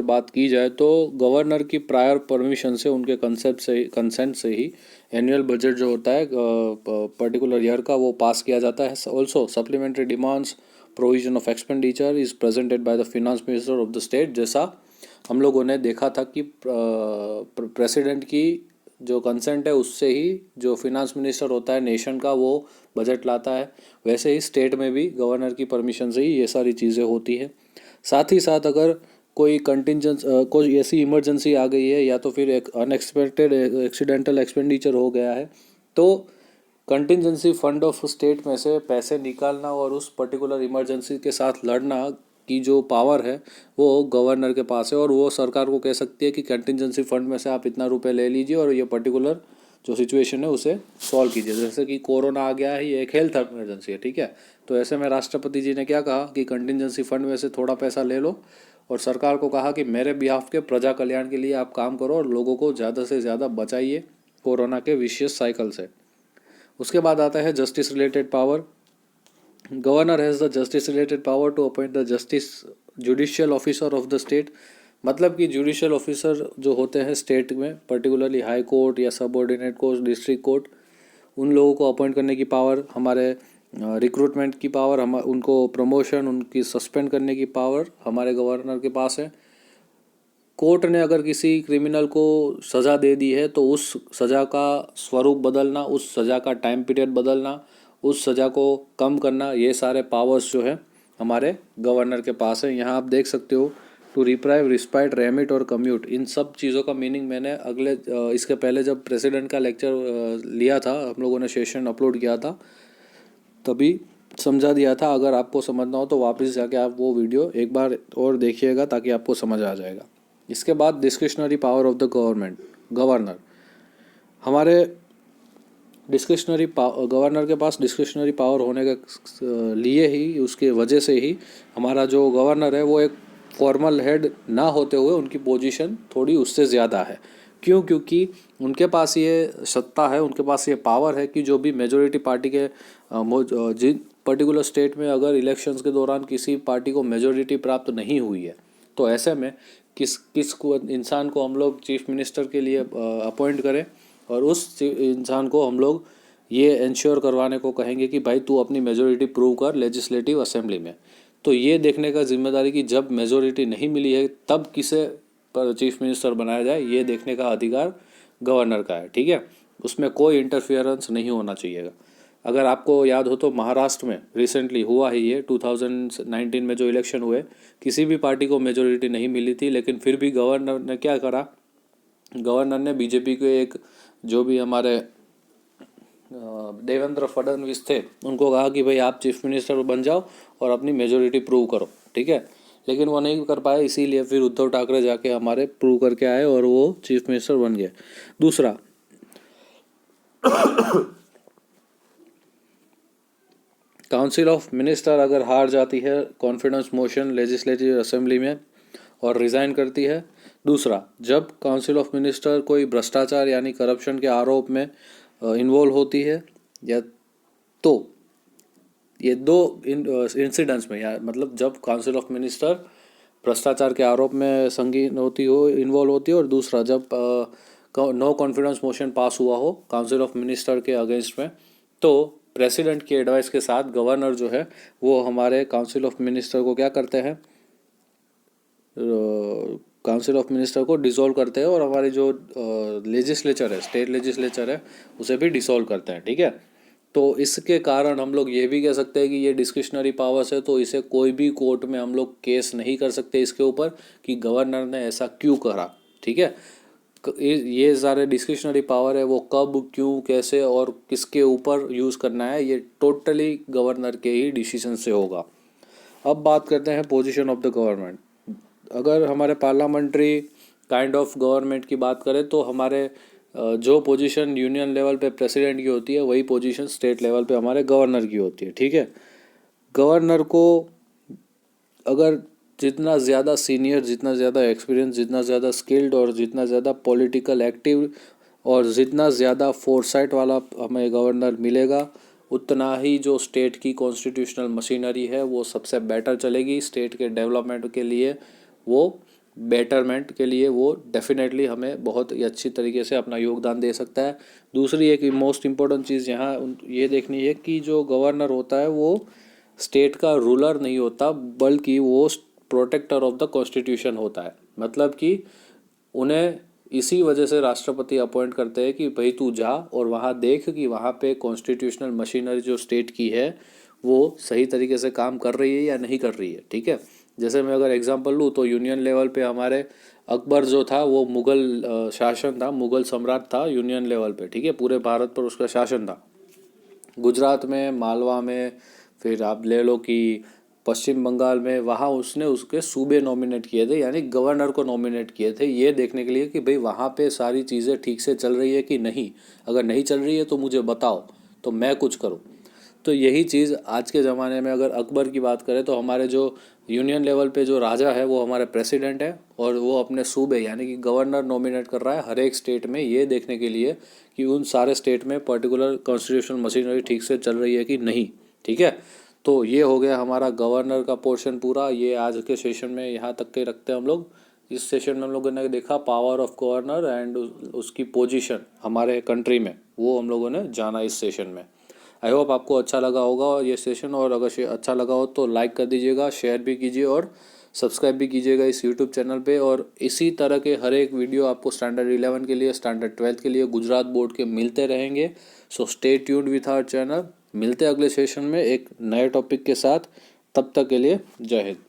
बात की जाए तो गवर्नर की प्रायर परमिशन से, उनके कंसेंट से ही एनुअल बजट जो होता है पर्टिकुलर ईयर का वो पास किया जाता है। Also supplementary demands provision of expenditure is presented by the finance minister of the state. जैसा हम लोगों ने देखा था कि प्रेसिडेंट की जो कंसेंट है उससे ही जो फिनेंस मिनिस्टर होता है नेशन का वो बजट लाता है, वैसे ही स्टेट में भी गवर्नर की परमिशन से ही ये सारी चीज़ें होती है। साथ ही साथ अगर कोई कंटिजेंस कोई ऐसी इमरजेंसी आ गई है या तो फिर एक अनएक्सपेक्टेड एक्सीडेंटल एक्सपेंडिचर हो गया है, तो कंटिजेंसी फंड ऑफ स्टेट में से पैसे निकालना और उस पर्टिकुलर इमरजेंसी के साथ लड़ना की जो पावर है वो गवर्नर के पास है, और वो सरकार को कह सकती है कि कंटिजेंसी फंड में से आप इतना रुपए ले लीजिए और ये पर्टिकुलर जो सिचुएशन है उसे सॉल्व कीजिए। जैसे कि कोरोना आ गया है, ये एक हेल्थ इमरजेंसी है, ठीक है, तो ऐसे में राष्ट्रपति जी ने क्या कहा कि कंटिजेंसी फंड में से थोड़ा पैसा ले लो और सरकार को कहा कि मेरे बिहाफ के प्रजा कल्याण के लिए आप काम करो और लोगों को ज़्यादा से ज़्यादा बचाइए कोरोना के विशियस साइकिल से। उसके बाद आता है justice related power. Governor has the justice related power to appoint the justice judicial officer of the state. मतलब कि जुडिशियल ऑफिसर जो होते हैं स्टेट में, पर्टिकुलरली हाई कोर्ट या सबऑर्डिनेट कोर्ट, डिस्ट्रिक्ट कोर्ट, उन लोगों को अपॉइंट करने की पावर, हमारे रिक्रूटमेंट की पावर, हम उनको प्रमोशन, उनकी सस्पेंड करने की पावर हमारे गवर्नर के पास है। कोर्ट ने अगर किसी क्रिमिनल को सज़ा दे दी है तो उस सज़ा का स्वरूप बदलना, उस सज़ा का टाइम पीरियड बदलना, उस सज़ा को कम करना, ये सारे पावर्स जो है हमारे गवर्नर के पास है। यहाँ आप देख सकते हो टू रिप्राइव, रिस्पाइट, रेमिट और कम्यूट, इन सब चीज़ों का मीनिंग मैंने इसके पहले जब प्रेसिडेंट का लेक्चर लिया था, हम लोगों ने सेशन अपलोड किया था, तभी समझा दिया था। अगर आपको समझना हो तो वापस जाके आप वो वीडियो एक बार और देखिएगा ताकि आपको समझ आ जाएगा। इसके बाद discretionary power of the governor. हमारे गवर्नर के पास डिस्क्रिशनरी पावर होने के लिए ही, उसके वजह से ही हमारा जो गवर्नर है वो एक फॉर्मल हेड ना होते हुए उनकी पोजीशन थोड़ी उससे ज़्यादा है। क्यों? क्योंकि उनके पास ये सत्ता है, उनके पास ये पावर है कि जो भी मेजॉरिटी पार्टी के जिन पर्टिकुलर स्टेट में अगर इलेक्शंस के दौरान किसी पार्टी को मेजॉरिटी प्राप्त नहीं हुई है, तो ऐसे में किस को इंसान को हम लोग चीफ मिनिस्टर के लिए अपॉइंट करें और उस इंसान को हम लोग ये इंश्योर करवाने को कहेंगे कि भाई तू अपनी मेजॉरिटी प्रूव कर लेजिस्लेटिव असेंबली में। तो ये देखने का जिम्मेदारी कि जब मेजॉरिटी नहीं मिली है तब किसे चीफ मिनिस्टर बनाया जाए, ये देखने का अधिकार गवर्नर का है, ठीक है। उसमें कोई इंटरफियरेंस नहीं होना चाहिएगा। अगर आपको याद हो तो महाराष्ट्र में रिसेंटली हुआ ही ये 2019 में जो इलेक्शन हुए, किसी भी पार्टी को मेजॉरिटी नहीं मिली थी, लेकिन फिर भी गवर्नर ने क्या करा, गवर्नर ने बीजेपी के एक जो भी हमारे देवेंद्र फडणवीस थे उनको कहा कि भाई आप चीफ मिनिस्टर बन जाओ और अपनी मेजॉरिटी प्रूव करो, ठीक है। लेकिन वो नहीं कर पाए, इसीलिए फिर उद्धव ठाकरे जाके हमारे प्रूव करके आए और वो चीफ मिनिस्टर बन गए। दूसरा, काउंसिल ऑफ मिनिस्टर अगर हार जाती है कॉन्फिडेंस मोशन लेजिस्लेटिव असेंबली में और रिज़ाइन करती है। दूसरा, जब काउंसिल ऑफ मिनिस्टर कोई भ्रष्टाचार यानी करप्शन के आरोप में इन्वॉल्व होती है, या तो ये दो इंसिडेंट्स में, या मतलब जब काउंसिल ऑफ मिनिस्टर भ्रष्टाचार के आरोप में संगीन होती हो, इन्वॉल्व होती है, और दूसरा जब नो कॉन्फिडेंस मोशन पास हुआ हो काउंसिल ऑफ मिनिस्टर के अगेंस्ट में, तो प्रेसिडेंट की एडवाइस के साथ गवर्नर जो है वो हमारे काउंसिल ऑफ मिनिस्टर को क्या करते हैं, काउंसिल ऑफ मिनिस्टर को डिसॉल्व करते हैं और हमारी जो लेजिस्लेचर है, स्टेट लेजिस्लेचर है, उसे भी डिसॉल्व करते हैं, ठीक है। तो इसके कारण हम लोग ये भी कह सकते हैं कि ये डिस्क्रिशनरी पावर्स है, तो इसे कोई भी कोर्ट में हम लोग केस नहीं कर सकते इसके ऊपर कि गवर्नर ने ऐसा क्यों करा, ठीक है। ये सारे डिस्क्रिशनरी पावर है, वो कब, क्यों, कैसे और किसके ऊपर यूज़ करना है, ये टोटली गवर्नर के ही डिसीजन से होगा। अब बात करते हैं पोजीशन ऑफ द गवर्नमेंट। अगर हमारे पार्लियामेंट्री काइंड ऑफ गवर्नमेंट की बात करें तो हमारे जो पोजीशन यूनियन लेवल पे प्रेसिडेंट की होती है वही पोजीशन स्टेट लेवल पे हमारे गवर्नर की होती है, ठीक है। गवर्नर को अगर जितना ज़्यादा सीनियर, जितना ज़्यादा एक्सपीरियंस, जितना ज़्यादा स्किल्ड और जितना ज़्यादा पॉलिटिकल एक्टिव और जितना ज़्यादा फोरसाइट वाला हमें गवर्नर मिलेगा, उतना ही जो स्टेट की कॉन्स्टिट्यूशनल मशीनरी है वो सबसे बेटर चलेगी। स्टेट के डेवलपमेंट के लिए वो बेटरमेंट के लिए वो डेफिनेटली हमें बहुत ही अच्छी तरीके से अपना योगदान दे सकता है। दूसरी एक मोस्ट इम्पोर्टेंट चीज़ यहाँ ये देखनी है कि जो गवर्नर होता है वो स्टेट का रूलर नहीं होता, बल्कि वो प्रोटेक्टर ऑफ द कॉन्स्टिट्यूशन होता है। मतलब कि उन्हें इसी वजह से राष्ट्रपति अपॉइंट करते हैं कि भाई तू जा और वहाँ देख कि वहाँ पे कॉन्स्टिट्यूशनल मशीनरी जो स्टेट की है वो सही तरीके से काम कर रही है या नहीं कर रही है। ठीक है, जैसे मैं अगर एग्जांपल लूँ तो यूनियन लेवल पे हमारे अकबर जो था वो मुग़ल शासन था, मुग़ल सम्राट था यूनियन लेवल पे। ठीक है, पूरे भारत पर उसका शासन था। गुजरात में, मालवा में, फिर आप ले लो कि पश्चिम बंगाल में, वहाँ उसने उसके सूबे नॉमिनेट किए थे, यानी गवर्नर को नॉमिनेट किए थे ये देखने के लिए कि भाई वहाँ पे सारी चीज़ें ठीक से चल रही है कि नहीं। अगर नहीं चल रही है तो मुझे बताओ तो मैं कुछ करूँ। तो यही चीज़ आज के ज़माने में अगर अकबर की बात करें तो हमारे जो यूनियन लेवल पे जो राजा है वो हमारे प्रेसिडेंट है, और वो अपने सूबे यानी कि गवर्नर नॉमिनेट कर रहा है हर एक स्टेट में, ये देखने के लिए कि उन सारे स्टेट में पर्टिकुलर कॉन्स्टिट्यूशनल मशीनरी ठीक से चल रही है कि नहीं। ठीक है, तो ये हो गया हमारा गवर्नर का पोर्शन पूरा। ये आज के सेशन में यहाँ तक के रखते हैं हम लोग। इस सेशन में हम लोगों ने देखा पावर ऑफ गवर्नर एंड उसकी पोजीशन हमारे कंट्री में, वो हम लोगों ने जाना इस सेशन में। आई होप आपको अच्छा लगा होगा ये सेशन, और अगर अच्छा लगा हो तो लाइक कर दीजिएगा, शेयर भी कीजिए और सब्सक्राइब भी कीजिएगा इस यूट्यूब चैनल पे। और इसी तरह के हर एक वीडियो आपको स्टैंडर्ड 11 के लिए, स्टैंडर्ड 12 के लिए, गुजरात बोर्ड के मिलते रहेंगे। So stay tuned with our channel. मिलते हैं अगले सेशन में एक नए टॉपिक के साथ। तब तक के लिए जय हिंद।